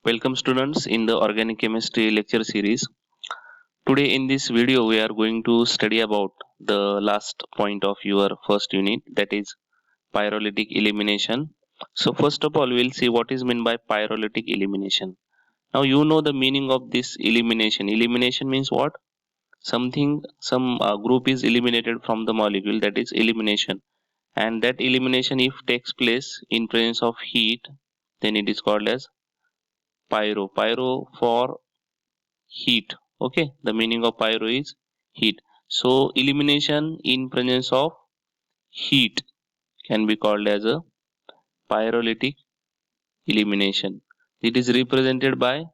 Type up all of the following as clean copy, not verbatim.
Welcome students in the organic chemistry lecture series. Today in this video we are going to study about the last point of your first unit, that is pyrolytic elimination. So first of all we'll see what is meant by pyrolytic elimination. Now you know the meaning of this elimination. Elimination means what? Some group is eliminated from the molecule, that is elimination. And that elimination if takes place in presence of heat, then it is called as pyro. Pyro for heat. Okay, the meaning of pyro is heat. So elimination in presence of heat can be called as a pyrolytic elimination. It is represented by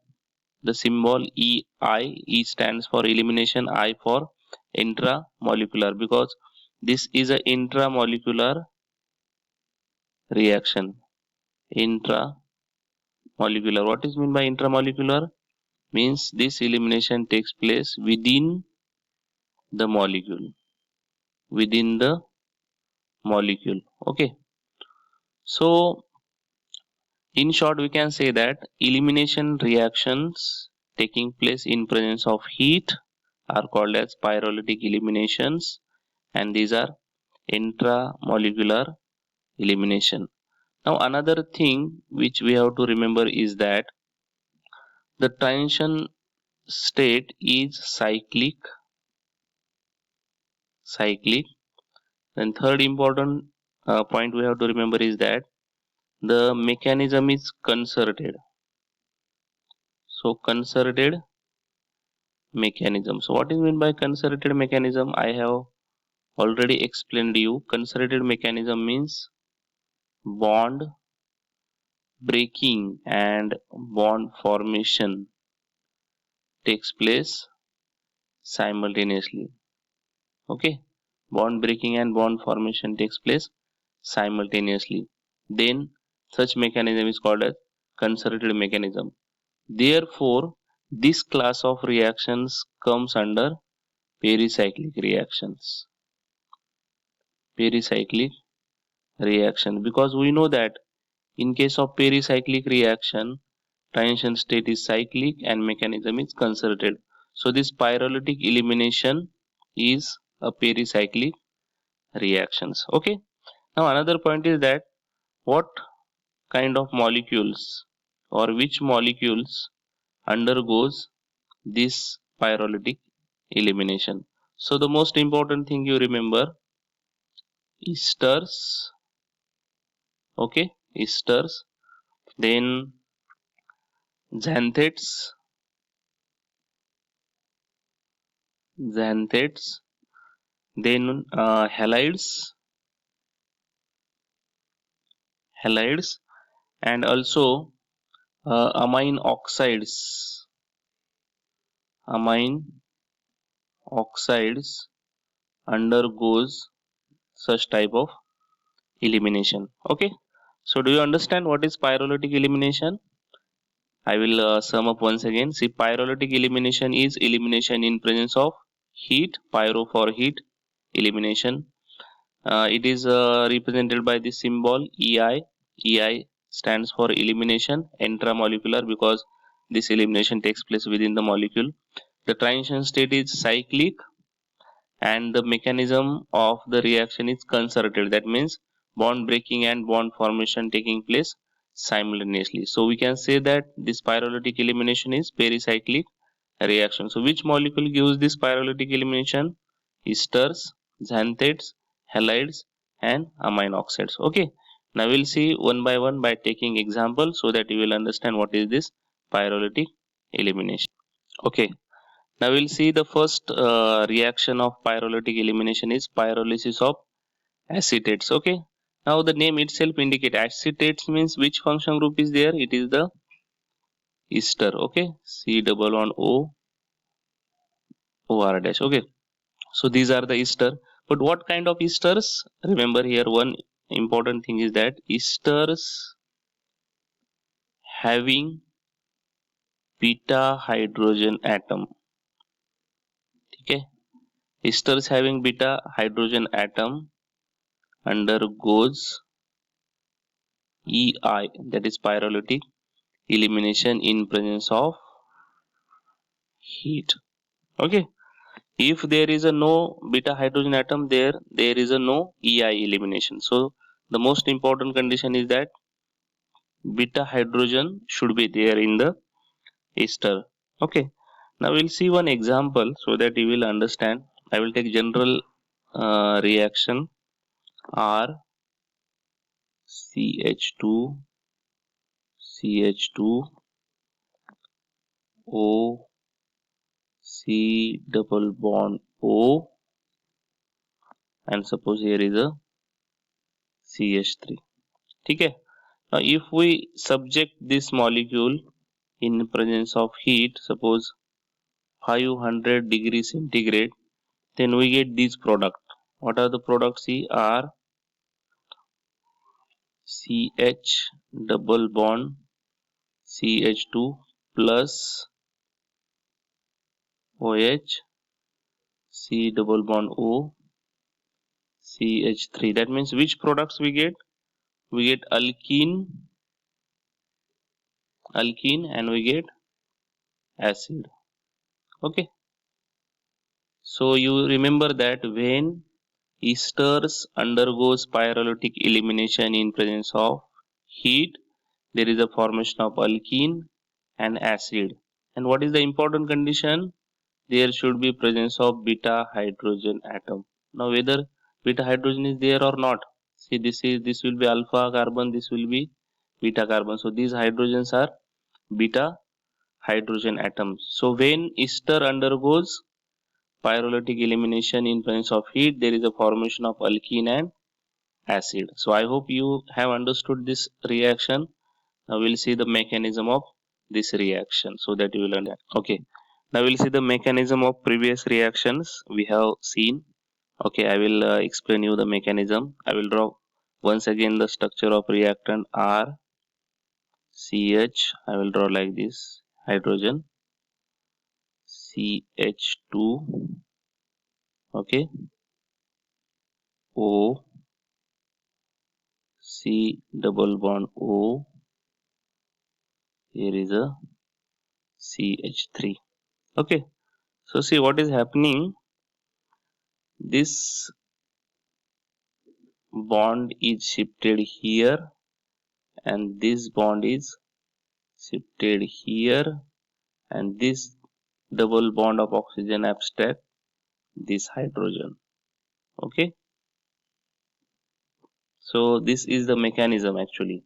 the symbol ei. E stands for elimination, I for intramolecular, because this is a intramolecular reaction. Intramolecular, what is meant by intramolecular? Means this elimination takes place the molecule within the molecule. Okay, so in short we can say that elimination reactions taking place in presence of heat are called as pyrolytic eliminations, and these are intramolecular elimination. Now another thing which we have to remember is that the transition state is cyclic. And third important point we have to remember is that the mechanism is concerted. So concerted mechanism. So what is meant by concerted mechanism? I have already explained to you. Concerted mechanism means bond breaking and bond formation takes place simultaneously. Okay, bond breaking and bond formation takes place simultaneously. Then such mechanism is called as concerted mechanism. Therefore, this class of reactions comes under pericyclic reactions. Pericyclic reaction, because we know that in case of pericyclic reaction, transition state is cyclic and mechanism is concerted. So this pyrolytic elimination is a pericyclic reactions. Okay. Now another point is that what kind of molecules or which molecules undergoes this pyrolytic elimination. So the most important thing you remember, esters. Okay, esters, then xanthates, then halides, and also amine oxides undergoes such type of elimination. Okay, so do you understand what is pyrolytic elimination? I will sum up once again. See, pyrolytic elimination is elimination in presence of heat, pyro for heat elimination. It is represented by the symbol EI. EI stands for elimination intramolecular, because this elimination takes place within the molecule. The transition state is cyclic and the mechanism of the reaction is concerted. That means bond breaking and bond formation taking place simultaneously. So we can say that this pyrolytic elimination is pericyclic reaction. So which molecule gives this pyrolytic elimination? Esters, xanthates, halides, and amine oxides. Okay, now we'll see one by one by taking example so that you will understand what is this pyrolytic elimination. Okay, now we'll see the first reaction of pyrolytic elimination is pyrolysis of acetates. Okay, now the name itself indicate acetates means which function group is there? It is the ester. Okay, C double on O OR dash. Okay, so these are the ester. But what kind of esters? Remember here one important thing is that esters having beta hydrogen atom. Okay, esters having beta hydrogen atom undergoes EI, that is pyrolytic elimination in presence of heat. Okay, if there is a no beta hydrogen atom there is a no EI elimination. So the most important condition is that beta hydrogen should be there in the ester. Okay, now we'll see one example so that you will understand. I will take general reaction R CH2 CH2 O C double bond O, and suppose here is a CH3. Okay, now if we subject this molecule in presence of heat, suppose 500 degrees centigrade, then we get these product. What are the products? See, are CH double bond CH2 plus OH C double bond O CH3. That means which products we get? We get alkene and we get acid. Okay, so you remember that when esters undergoes pyrolytic elimination in presence of heat, there is a formation of alkene and acid. And what is the important condition? There should be presence of beta hydrogen atom. Now whether beta hydrogen is there or not, see, this will be alpha carbon, this will be beta carbon. So these hydrogens are beta hydrogen atoms. So when ester undergoes pyrolytic elimination in presence of heat, there is a formation of alkene and acid. So I hope you have understood this reaction. Now we'll see the mechanism of this reaction so that you will understand. Okay, now we'll see the mechanism of previous reactions we have seen. Okay, I will explain you the mechanism. I will draw once again the structure of reactant R CH. I will draw like this: hydrogen CH2, okay, O C double bond O, here is a CH3. Okay, so see what is happening. This bond is shifted here and this bond is shifted here, and this double bond of oxygen abstract this hydrogen. Okay, so this is the mechanism actually.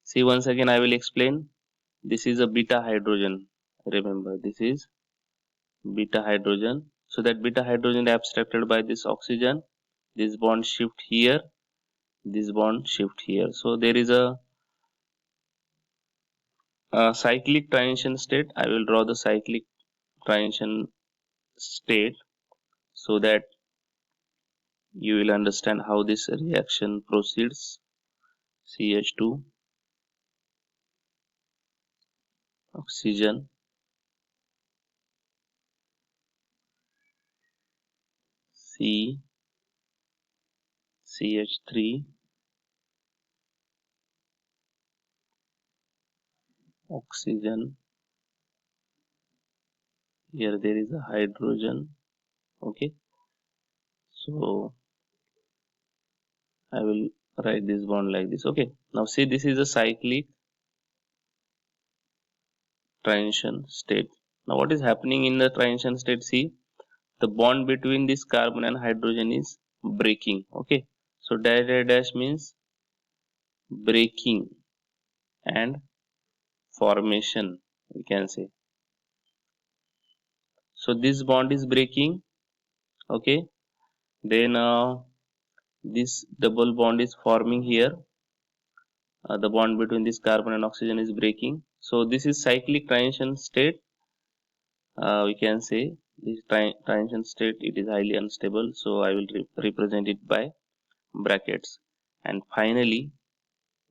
See, once again I will explain. This is a beta hydrogen. Remember, this is beta hydrogen. So that beta hydrogen abstracted by this oxygen, this bond shift here, this bond shift here. So there is a cyclic transition state. I will draw the cyclic transition state so that you will understand how this reaction proceeds. CH2 oxygen C CH3 oxygen, here there is a hydrogen. Okay, so I will write this bond like this. Okay, now see, this is a cyclic transition state. Now what is happening in the transition state? See, the bond between this carbon and hydrogen is breaking. Okay, so dash dash dash means breaking and formation, we can say. So this bond is breaking. Okay, then this double bond is forming here. The bond between this carbon and oxygen is breaking. So this is cyclic transition state. We can say this transition state, it is highly unstable. So I will represent it by brackets. And finally,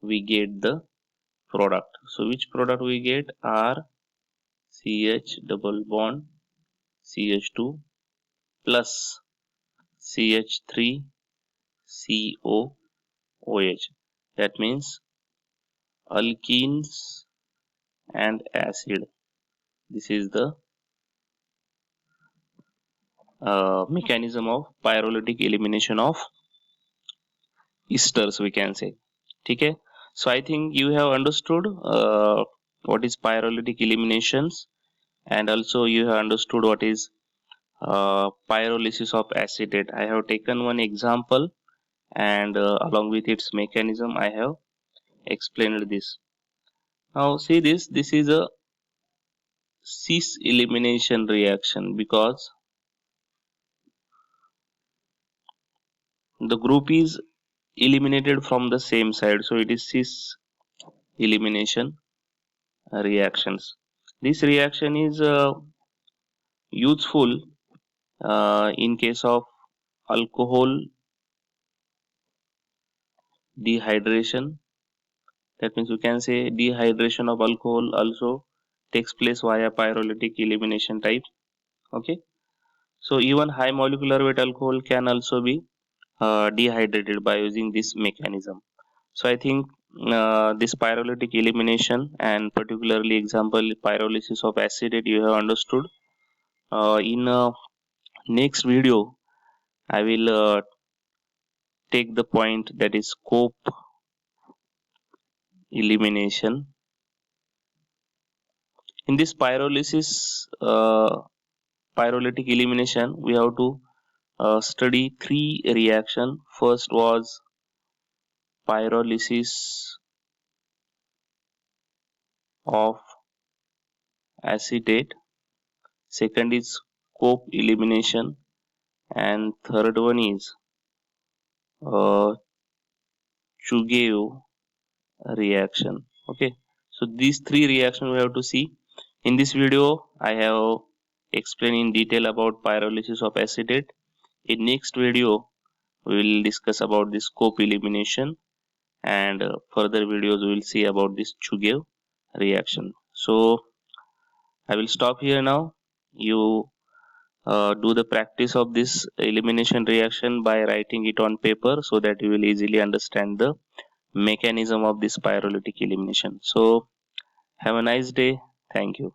we get the product. So which product we get? R CH double bond CH2 plus CH3 COOH. That means alkenes and acid. This is the mechanism of pyrolytic elimination of esters, we can say. Okay, so I think you have understood what is pyrolytic eliminations, and also you have understood what is pyrolysis of acetate. I have taken one example, and along with its mechanism I have explained this. Now see this, this is a cis elimination reaction because the group is eliminated from the same side, so it is cis elimination reactions. This reaction is useful in case of alcohol dehydration. That means we can say dehydration of alcohol also takes place via pyrolytic elimination type. Okay, so even high molecular weight alcohol can also be dehydrated by using this mechanism. So I think this pyrolytic elimination, and particularly example pyrolysis of acetate, you have understood. In next video I will take the point that is scope elimination. In this pyrolytic elimination, we have to study three reaction. First was pyrolysis of acetate, second is scope elimination, and third one is uh, Chugaev reaction. Okay, so these three reactions we have to see. In this video I have explained in detail about pyrolysis of acetate. In next video we will discuss about the scope elimination, and further videos we will see about this Chugaev reaction. So I will stop here now. You do the practice of this elimination reaction by writing it on paper, so that you will easily understand the mechanism of this pyrolytic elimination. So have a nice day. Thank you.